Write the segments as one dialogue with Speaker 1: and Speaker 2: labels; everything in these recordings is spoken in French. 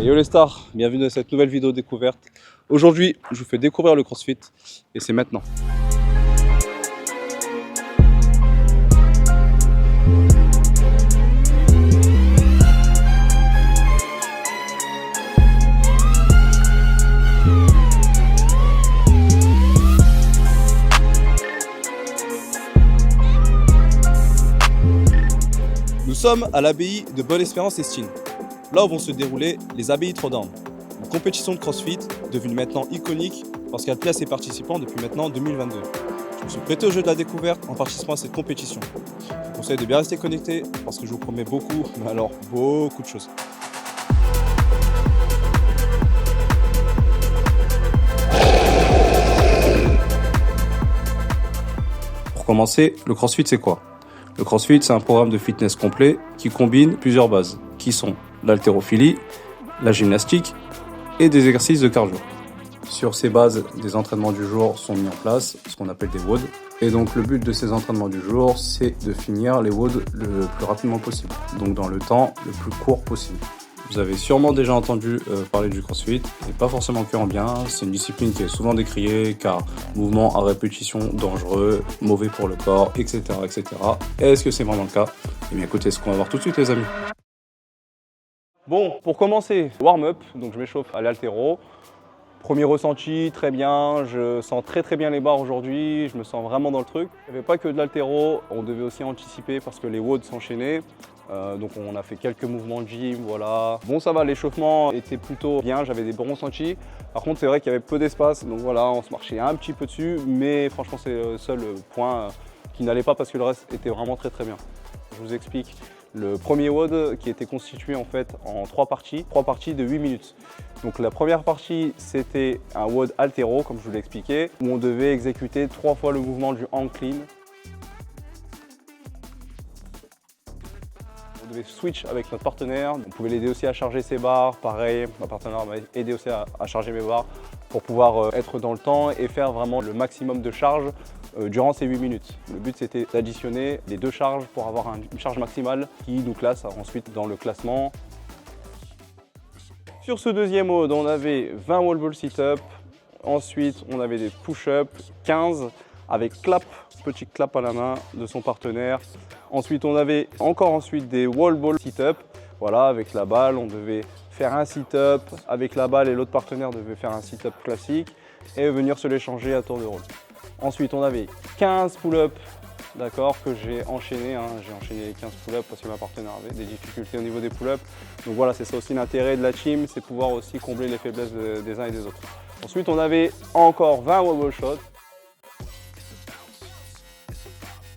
Speaker 1: Et yo les stars, bienvenue dans cette nouvelle vidéo découverte. Aujourd'hui, je vous fais découvrir le CrossFit et c'est maintenant. Nous sommes à l'abbaye de Bonne-Espérance-Estine, là où vont se dérouler les abbayes Throwdown, une compétition de CrossFit devenue maintenant iconique parce qu'elle plaît à ses participants depuis maintenant 2022. Je me suis prêté au jeu de la découverte en participant à cette compétition. Je vous conseille de bien rester connecté parce que je vous promets beaucoup, mais alors beaucoup de choses. Pour commencer, le CrossFit c'est quoi ? Le CrossFit, c'est un programme de fitness complet qui combine plusieurs bases, qui sont l'haltérophilie, la gymnastique et des exercices de cardio. Sur ces bases, des entraînements du jour sont mis en place, ce qu'on appelle des WOD. Et donc le but de ces entraînements du jour, c'est de finir les WOD le plus rapidement possible, donc dans le temps le plus court possible. Vous avez sûrement déjà entendu parler du CrossFit, et pas forcément que en bien, c'est une discipline qui est souvent décriée car mouvement à répétition dangereux, mauvais pour le corps, etc. etc. Est-ce que c'est vraiment le cas? Eh bien écoutez ce qu'on va voir tout de suite les amis. Bon, pour commencer, warm-up, donc je m'échauffe à l'haltéro. Premier ressenti, très bien, je sens très bien les barres aujourd'hui, je me sens vraiment dans le truc. Il n'y avait pas que de l'haltéro, on devait aussi anticiper parce que les WOD s'enchaînaient. Donc on a fait quelques mouvements de gym, voilà. Bon ça va, l'échauffement était plutôt bien, j'avais des bons ressentis. Par contre c'est vrai qu'il y avait peu d'espace, donc voilà, on se marchait un petit peu dessus. Mais franchement c'est le seul point qui n'allait pas parce que le reste était vraiment très bien. Je vous explique. Le premier WOD qui était constitué en fait en trois parties de 8 minutes. Donc la première partie c'était un WOD haltéro comme je vous l'ai expliqué, où on devait exécuter 3 fois le mouvement du hang clean. On devait switch avec notre partenaire, on pouvait l'aider aussi à charger ses barres, pareil, ma partenaire m'a aidé aussi à charger mes barres pour pouvoir être dans le temps et faire vraiment le maximum de charge durant ces 8 minutes. Le but c'était d'additionner les 2 charges pour avoir une charge maximale qui nous classe ensuite dans le classement. Sur ce deuxième mode, on avait 20 wall ball sit-up, ensuite on avait des push-up, 15 avec clap, petit clap à la main de son partenaire. Ensuite on avait encore des wall ball sit-up, voilà, avec la balle, on devait faire un sit-up avec la balle et l'autre partenaire devait faire un sit-up classique et venir se l'échanger à tour de rôle. Ensuite, on avait 15 pull-ups, d'accord, que j'ai enchaîné. J'ai enchaîné les 15 pull-ups parce que ma partenaire avait des difficultés au niveau des pull-ups. Donc voilà, c'est ça aussi l'intérêt de la team, c'est pouvoir aussi combler les faiblesses des uns et des autres. Ensuite, on avait encore 20 wall ball shots.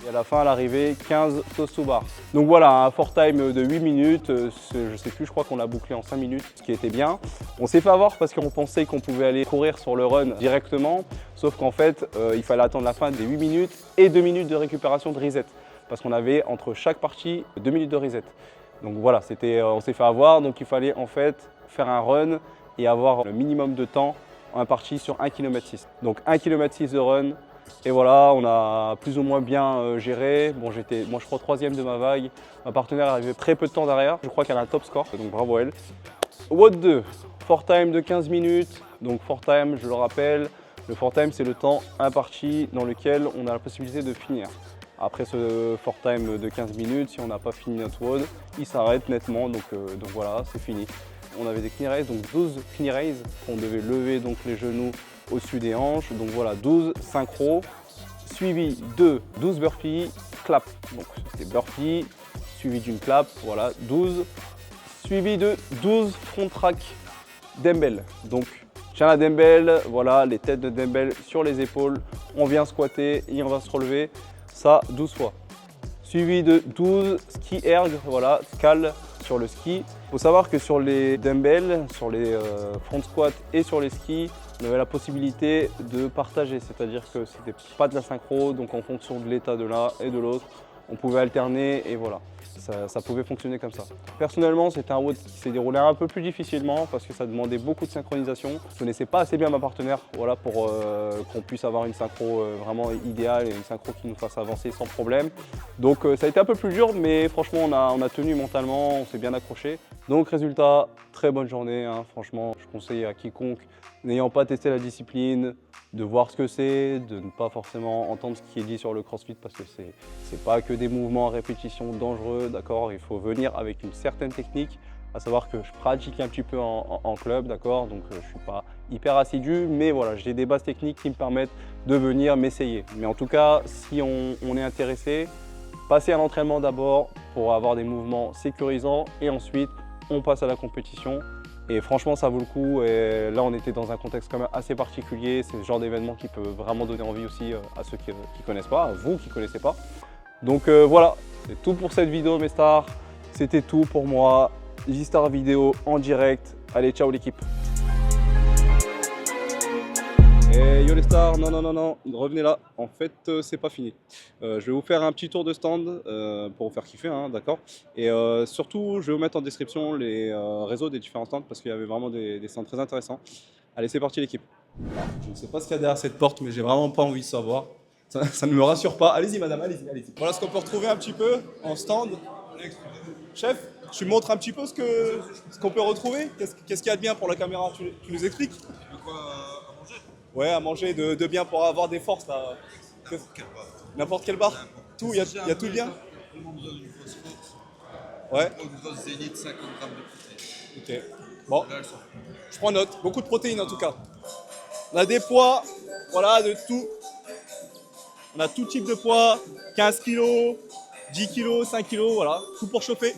Speaker 1: Et à la fin, à l'arrivée, 15 toes to bar. Donc voilà, un fort time de 8 minutes. Je sais plus, je crois qu'on l'a bouclé en 5 minutes, ce qui était bien. On s'est fait avoir parce qu'on pensait qu'on pouvait aller courir sur le run directement. Sauf qu'en fait, il fallait attendre la fin des 8 minutes et 2 minutes de récupération de reset. Parce qu'on avait entre chaque partie 2 minutes de reset. Donc voilà, on s'est fait avoir. Donc il fallait en fait faire un run et avoir le minimum de temps en partie sur 1,6 km. Donc 1,6 km de run. Et voilà, on a plus ou moins bien géré. Bon, moi je crois 3e de ma vague. Ma partenaire arrivait très peu de temps derrière. Je crois qu'elle a un top score, donc bravo à elle. WOD 2, fort time de 15 minutes. Donc fort time, je le rappelle, le fort time c'est le temps imparti dans lequel on a la possibilité de finir. Après ce fort time de 15 minutes, si on n'a pas fini notre WOD, il s'arrête nettement, donc voilà, c'est fini. On avait des knee raises, donc 12 knee raises, on devait lever donc les genoux au-dessus des hanches, donc voilà 12 synchro, suivi de 12 burpees, clap, donc c'était burpee, suivi d'une clap, voilà 12, suivi de 12 front track dumbbell, donc tiens la dumbbell, voilà les têtes de dumbbell sur les épaules, on vient squatter et on va se relever, ça 12 fois, suivi de 12 ski erg, voilà, scale sur le ski. Il faut savoir que sur les dumbbells, sur les front squats et sur les skis, on avait la possibilité de partager, c'est-à-dire que c'était pas de la synchro, donc en fonction de l'état de l'un et de l'autre, on pouvait alterner et voilà, ça pouvait fonctionner comme ça. Personnellement, c'était un WOD qui s'est déroulé un peu plus difficilement parce que ça demandait beaucoup de synchronisation. Je ne connaissais pas assez bien ma partenaire voilà, pour qu'on puisse avoir une synchro vraiment idéale et une synchro qui nous fasse avancer sans problème. Donc ça a été un peu plus dur, mais franchement, on a tenu mentalement, on s'est bien accroché. Donc résultat, très bonne journée, hein. Franchement, je conseille à quiconque n'ayant pas testé la discipline de voir ce que c'est, de ne pas forcément entendre ce qui est dit sur le CrossFit parce que c'est pas que des mouvements à répétition dangereux, d'accord? Il faut venir avec une certaine technique, à savoir que je pratique un petit peu en club, d'accord? Donc je suis pas hyper assidu, mais voilà, j'ai des bases techniques qui me permettent de venir m'essayer. Mais en tout cas, si on est intéressé, passez à l'entraînement d'abord pour avoir des mouvements sécurisants et ensuite on passe à la compétition. Et franchement, ça vaut le coup. Et là, on était dans un contexte quand même assez particulier. C'est le genre d'événement qui peut vraiment donner envie aussi à ceux qui ne connaissent pas, à vous qui ne connaissez pas. Donc voilà, c'est tout pour cette vidéo, mes stars. C'était tout pour moi. J-Star vidéo en direct. Allez, ciao l'équipe. Et yo les stars, non, revenez là. En fait, c'est pas fini. Je vais vous faire un petit tour de stand pour vous faire kiffer, hein, d'accord. Et surtout, je vais vous mettre en description les réseaux des différents stands parce qu'il y avait vraiment des stands très intéressants. Allez, c'est parti l'équipe. Je ne sais pas ce qu'il y a derrière cette porte, mais j'ai vraiment pas envie de savoir. Ça ne me rassure pas. Allez-y, madame, allez-y. Voilà ce qu'on peut retrouver un petit peu en stand. Chef, tu montres un petit peu ce qu'on peut retrouver. Qu'est-ce qu'il y a de bien pour la caméra? Tu nous expliques? Ouais, à manger de bien pour avoir des forces là. N'importe quelle barre. Tout, il y a tout bien.
Speaker 2: Tout le monde besoin d'une grosse force.
Speaker 1: Ouais.
Speaker 2: Une grosse zénith, 50 grammes de protéines.
Speaker 1: Ok. Bon,
Speaker 2: Là, elles sont.
Speaker 1: je prends note. Beaucoup de protéines en tout cas. On a des poids, voilà, de tout. On a tout type de poids. 15 kg, 10 kg, 5 kg, voilà. Tout pour chauffer.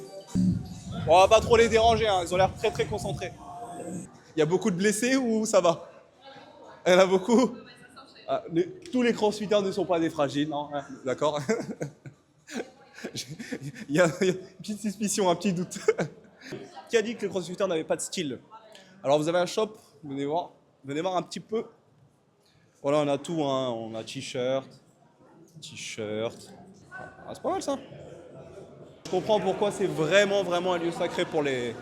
Speaker 1: Bon, on va pas trop les déranger, hein. Ils ont l'air très très concentrés. Il y a beaucoup de blessés ou ça va? Il y en a beaucoup? Ah, tous les crossfitters ne sont pas des fragiles, non? D'accord. Il y a une petite suspicion, un petit doute. Qui a dit que les crossfitters n'avaient pas de style? Alors vous avez un shop, venez voir un petit peu. Voilà, on a tout, hein. On a t-shirt. Ah, c'est pas mal ça. Je comprends pourquoi c'est vraiment un lieu sacré pour les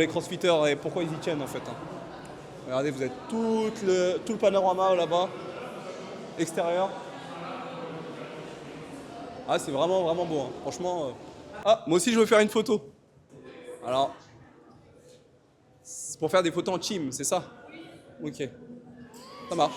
Speaker 1: crossfitters et pourquoi ils y tiennent en fait, hein. Regardez, vous avez tout le panorama là-bas, extérieur. Ah, c'est vraiment beau, hein. Franchement. Ah, moi aussi je veux faire une photo. Alors, c'est pour faire des photos en team, c'est ça? Ok, ça marche.